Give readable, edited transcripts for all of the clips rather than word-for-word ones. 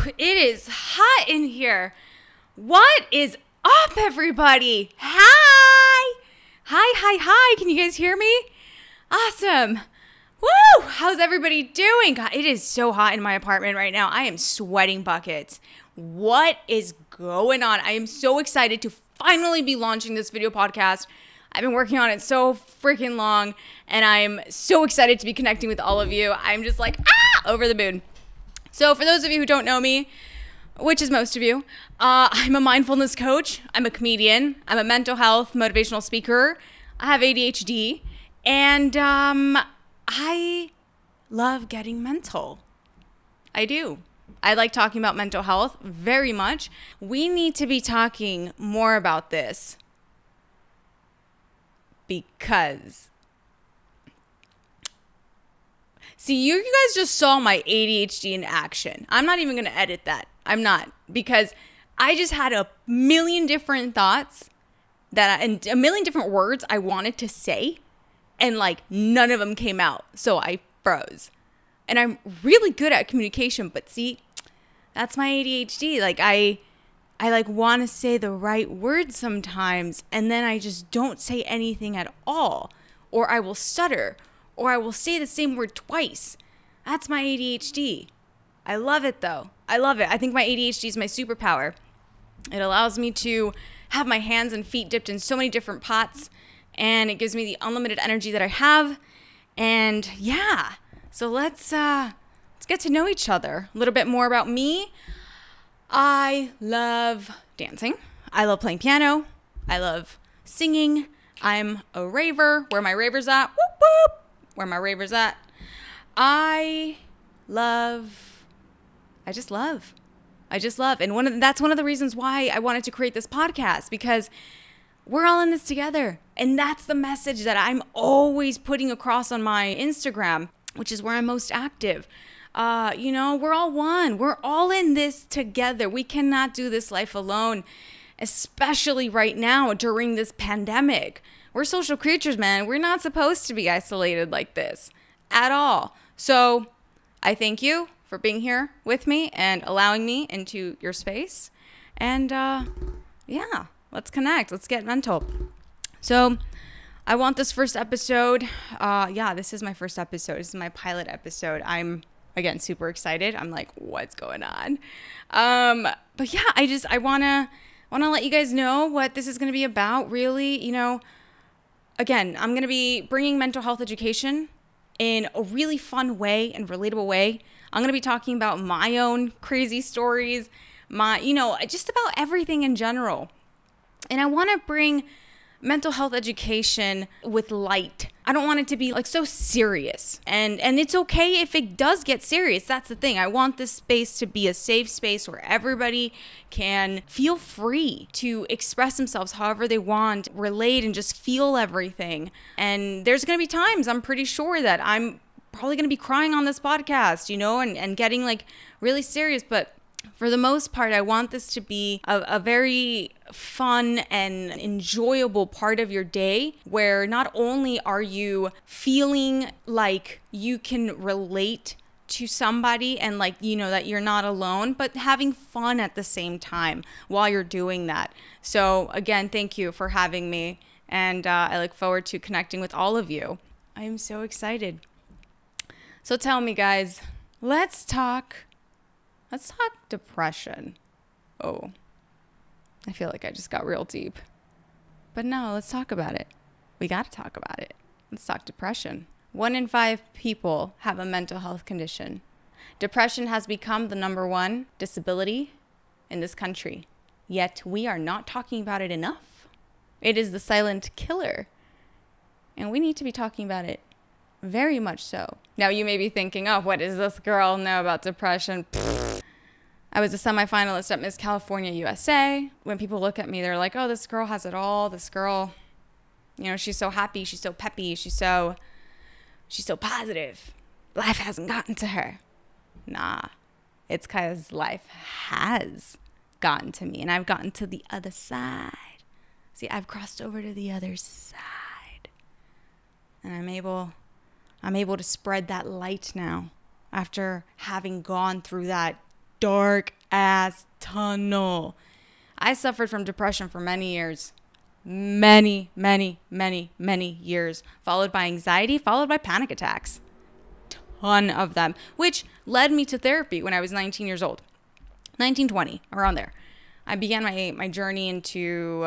It is hot in here. What is up, everybody? Hi. Hi. Can you guys hear me? Awesome. Woo! How's everybody doing? God, it is so hot in my apartment right now. I am sweating buckets. What is going on? I am so excited to finally be launching this video podcast. I've been working on it so freaking long, and I'm so excited to be connecting with all of you. I'm just like, over the moon. So for those of you who don't know me, which is most of you, I'm a mindfulness coach. I'm a comedian. I'm a mental health motivational speaker. I have ADHD, and I love getting mental. I do. I like talking about mental health very much. We need to be talking more about this because, see, you guys just saw my ADHD in action. I'm not even going to edit that. I'm not, because I just had a million different thoughts and a million different words I wanted to say, and like none of them came out. So I froze. And I'm really good at communication, but see, that's my ADHD. Like I like want to say the right words sometimes, and then I just don't say anything at all, or I will stutter, or I will say the same word twice. That's my ADHD. I love it though. I love it. I think my ADHD is my superpower. It allows me to have my hands and feet dipped in so many different pots, and it gives me the unlimited energy that I have. And yeah, so let's get to know each other a little bit more about me. I love dancing. I love playing piano. I love singing. I'm a raver. Where my ravers at? Whoop, whoop. Where my ravers at? I just love. And that's one of the reasons why I wanted to create this podcast, because we're all in this together. And that's the message that I'm always putting across on my Instagram, which is where I'm most active. We're all one. We're all in this together. We cannot do this life alone, especially right now during this pandemic. We're social creatures, man. We're not supposed to be isolated like this at all. So I thank you for being here with me and allowing me into your space. And yeah, let's connect. Let's get mental. So I want this first episode. This is my first episode. This is my pilot episode. I'm, again, super excited. I'm like, what's going on? But yeah, I want to let you guys know what this is going to be about. Really, again, I'm going to be bringing mental health education in a really fun way and relatable way. I'm going to be talking about my own crazy stories, just about everything in general. And I want to bring mental health education with light. I don't want it to be like so serious. And it's okay if it does get serious. That's the thing. I want this space to be a safe space where everybody can feel free to express themselves however they want, relate, and just feel everything. And there's going to be times, I'm pretty sure, that I'm probably going to be crying on this podcast, and getting like really serious. But for the most part, I want this to be a very fun and enjoyable part of your day, where not only are you feeling like you can relate to somebody and like, that you're not alone, but having fun at the same time while you're doing that. So again, thank you for having me. And I look forward to connecting with all of you. I am so excited. So tell me, guys, let's talk depression. Oh, I feel like I just got real deep. But no, let's talk about it. We got to talk about it. Let's talk depression. 1 in 5 people have a mental health condition. Depression has become the #1 disability in this country. Yet we are not talking about it enough. It is the silent killer. And we need to be talking about it. Very much so. Now you may be thinking, oh, what does this girl know about depression? Pfft. I was a semifinalist at Miss California USA. When people look at me, they're like, oh, this girl has it all. This girl, she's so happy. She's so peppy. She's so positive. Life hasn't gotten to her. Nah, it's because life has gotten to me, and I've gotten to the other side. See, I've crossed over to the other side, and I'm able to spread that light now after having gone through that dark ass tunnel. I suffered from depression for many years. Many years. Followed by anxiety, followed by panic attacks. Ton of them. Which led me to therapy when I was 19 years old. 19, 20, around there. I began my journey into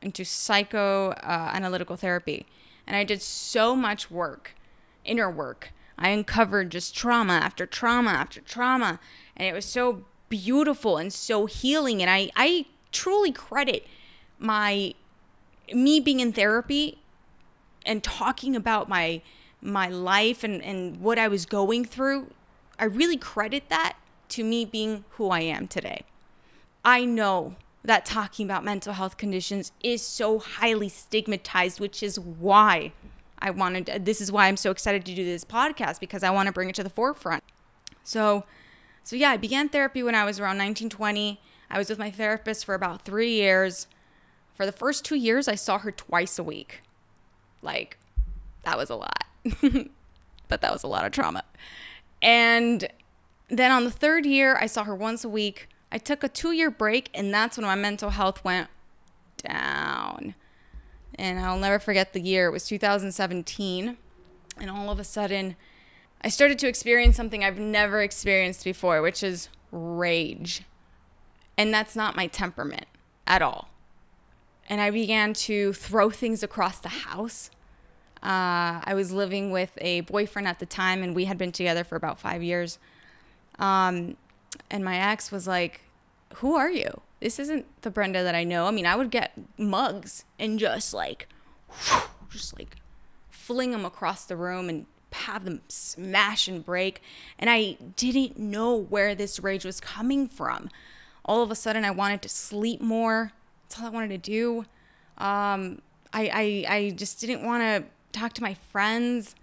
psychoanalytical therapy. And I did so much work, inner work. I uncovered just trauma after trauma after trauma. And it was so beautiful and so healing. And I truly credit me being in therapy and talking about my life and what I was going through. I really credit that to me being who I am today. I know that talking about mental health conditions is so highly stigmatized, which is why this is why I'm so excited to do this podcast, because I want to bring it to the forefront. So yeah, I began therapy when I was around 19, 20. I was with my therapist for about 3 years. For the first 2 years, I saw her twice a week. Like, that was a lot. But that was a lot of trauma. And then on the third year, I saw her once a week. I took a 2-year break, and that's when my mental health went down. And I'll never forget the year. It was 2017. And all of a sudden, I started to experience something I've never experienced before, which is rage. And that's not my temperament at all. And I began to throw things across the house. I was living with a boyfriend at the time, and we had been together for about 5 years. And my ex was like, "Who are you? This isn't the Brenda that I know." I mean, I would get mugs and just like fling them across the room and have them smash and break. And I didn't know where this rage was coming from. All of a sudden, I wanted to sleep more. That's all I wanted to do. I just didn't want to talk to my friends.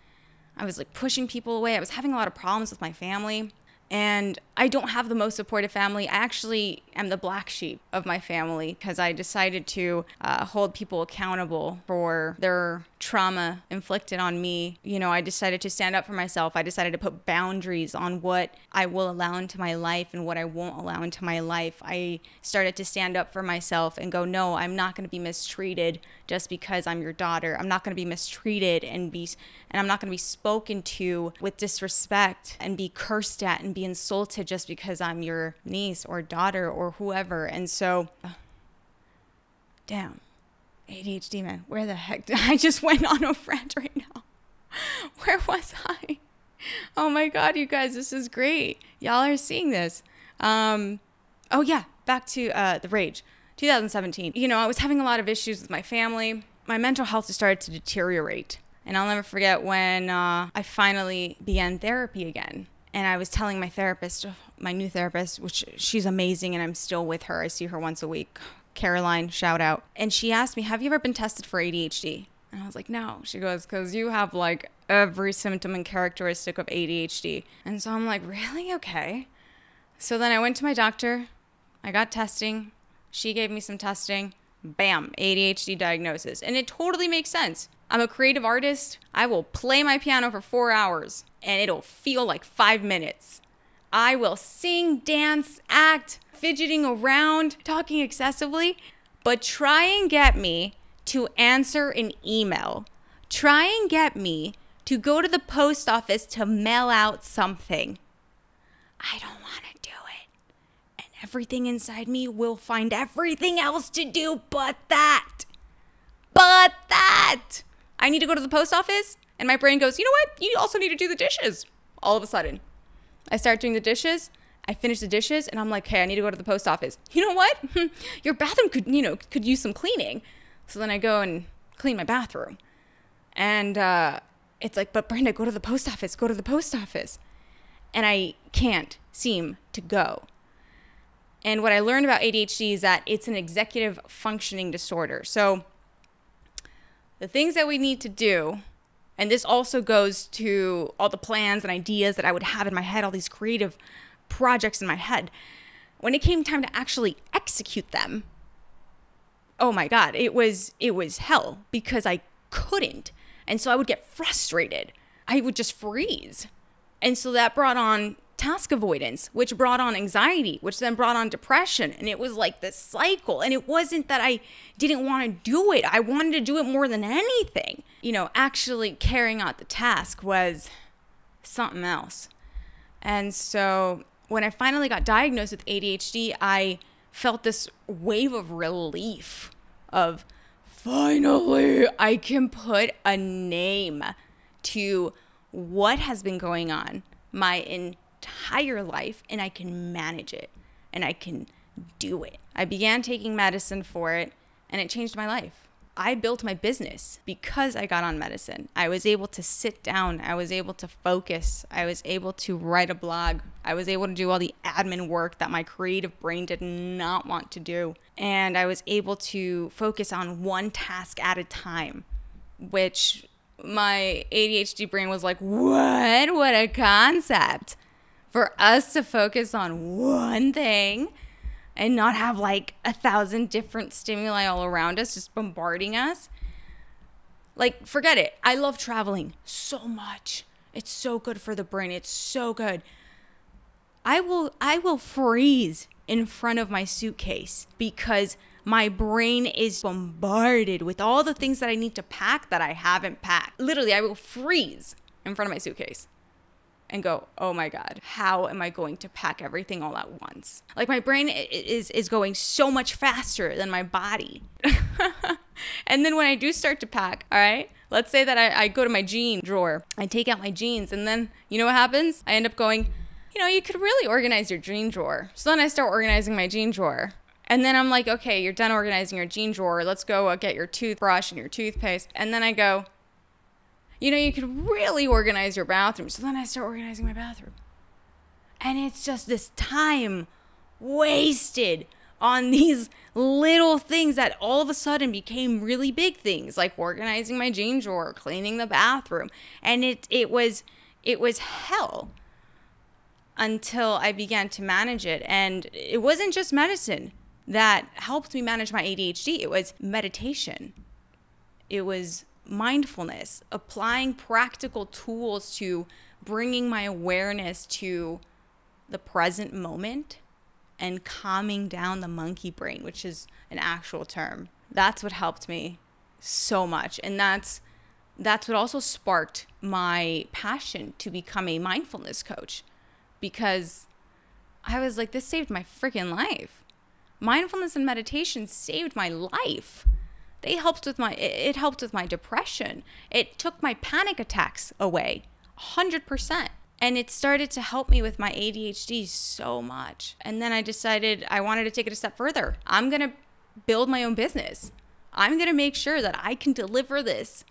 I was like pushing people away. I was having a lot of problems with my family. And I don't have the most supportive family. I actually am the black sheep of my family because I decided to hold people accountable for their trauma inflicted on me. You know, I decided to stand up for myself. I decided to put boundaries on what I will allow into my life and what I won't allow into my life. I started to stand up for myself and go, no, I'm not going to be mistreated just because I'm your daughter. I'm not going to be mistreated and I'm not going to be spoken to with disrespect and be cursed at and be insulted just because I'm your niece or daughter or whoever. And so, damn, ADHD, man, where the heck did I just went on a rant right now? Where was I? Oh my God, you guys, this is great. Y'all are seeing this. Oh yeah, back to the rage. 2017. You know, I was having a lot of issues with my family. My mental health just started to deteriorate. And I'll never forget when I finally began therapy again. And I was telling my therapist, my new therapist, which she's amazing and I'm still with her. I see her once a week. Caroline, shout out. And she asked me, have you ever been tested for ADHD? And I was like, no. She goes, because you have like every symptom and characteristic of ADHD. And so I'm like, really? Okay. So then I went to my doctor. I got testing. She gave me some testing. Bam, ADHD diagnosis. And it totally makes sense. I'm a creative artist. I will play my piano for 4 hours and it'll feel like 5 minutes. I will sing, dance, act, fidgeting around, talking excessively, but try and get me to answer an email. Try and get me to go to the post office to mail out something. I don't want to do it. And everything inside me will find everything else to do but that. But that. I need to go to the post office, and my brain goes, you know what? You also need to do the dishes. All of a sudden, I start doing the dishes. I finish the dishes, and I'm like, hey, I need to go to the post office. You know what? Your bathroom could use some cleaning. So then I go and clean my bathroom. And it's like, but Brenda, go to the post office. Go to the post office. And I can't seem to go. And what I learned about ADHD is that it's an executive functioning disorder. So the things that we need to do, and this also goes to all the plans and ideas that I would have in my head, all these creative projects in my head. When it came time to actually execute them, oh my God, it was hell because I couldn't. And so I would get frustrated. I would just freeze. And so that brought on task avoidance, which brought on anxiety, which then brought on depression. And it was like this cycle. And it wasn't that I didn't want to do it. I wanted to do it more than anything. You know, actually carrying out the task was something else. And so when I finally got diagnosed with ADHD, I felt this wave of relief of finally I can put a name to what has been going on my entire life, and I can manage it and I can do it. I began taking medicine for it, and it changed my life. I built my business because I got on medicine. I was able to sit down. I was able to focus. I was able to write a blog. I was able to do all the admin work that my creative brain did not want to do. And I was able to focus on one task at a time, which my ADHD brain was like, what? What a concept for us to focus on one thing and not have like 1,000 different stimuli all around us just bombarding us. Like, forget it. I love traveling so much. It's so good for the brain. It's so good. I will freeze in front of my suitcase because my brain is bombarded with all the things that I need to pack that I haven't packed. Literally, I will freeze in front of my suitcase and go, oh my God, how am I going to pack everything all at once? Like, my brain is going so much faster than my body. And then when I do start to pack, all right, let's say that I go to my jean drawer, I take out my jeans, and then you know what happens? I end up going, you know, you could really organize your jean drawer. So then I start organizing my jean drawer. And then I'm like, okay, you're done organizing your jean drawer. Let's go get your toothbrush and your toothpaste. And then I go, you know, you could really organize your bathroom. So then I start organizing my bathroom. And it's just this time wasted on these little things that all of a sudden became really big things, like organizing my jean drawer, cleaning the bathroom. And it was hell until I began to manage it. And it wasn't just medicine that helped me manage my ADHD. It was meditation. It was mindfulness, applying practical tools to bringing my awareness to the present moment and calming down the monkey brain, which is an actual term. That's what helped me so much. And that's what also sparked my passion to become a mindfulness coach, because I was like, this saved my freaking life. Mindfulness and meditation saved my life. It helped with my depression. It took my panic attacks away 100%. And it started to help me with my ADHD so much. And then I decided I wanted to take it a step further. I'm going to build my own business. I'm going to make sure that I can deliver this,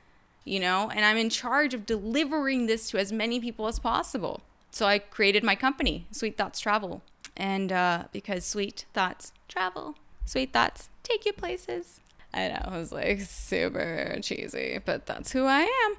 you know, and I'm in charge of delivering this to as many people as possible. So I created my company, Sweet Thoughts Travel. And because sweet thoughts travel, sweet thoughts take you places. I know, it was like super cheesy, but that's who I am.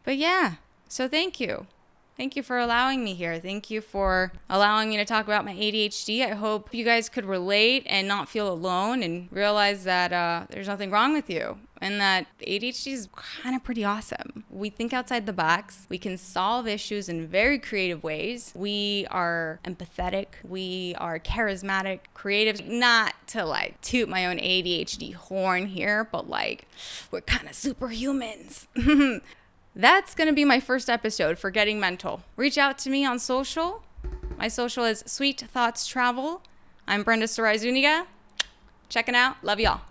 But yeah, so thank you. Thank you for allowing me here. Thank you for allowing me to talk about my ADHD. I hope you guys could relate and not feel alone and realize that there's nothing wrong with you and that ADHD is kind of pretty awesome. We think outside the box. We can solve issues in very creative ways. We are empathetic. We are charismatic, creative. Not to like toot my own ADHD horn here, but like we're kind of superhumans. That's going to be my first episode for Getting Mental. Reach out to me on social. My social is Sweet Thoughts Travel. I'm Brenda Sarai Zuniga. Checking out. Love y'all.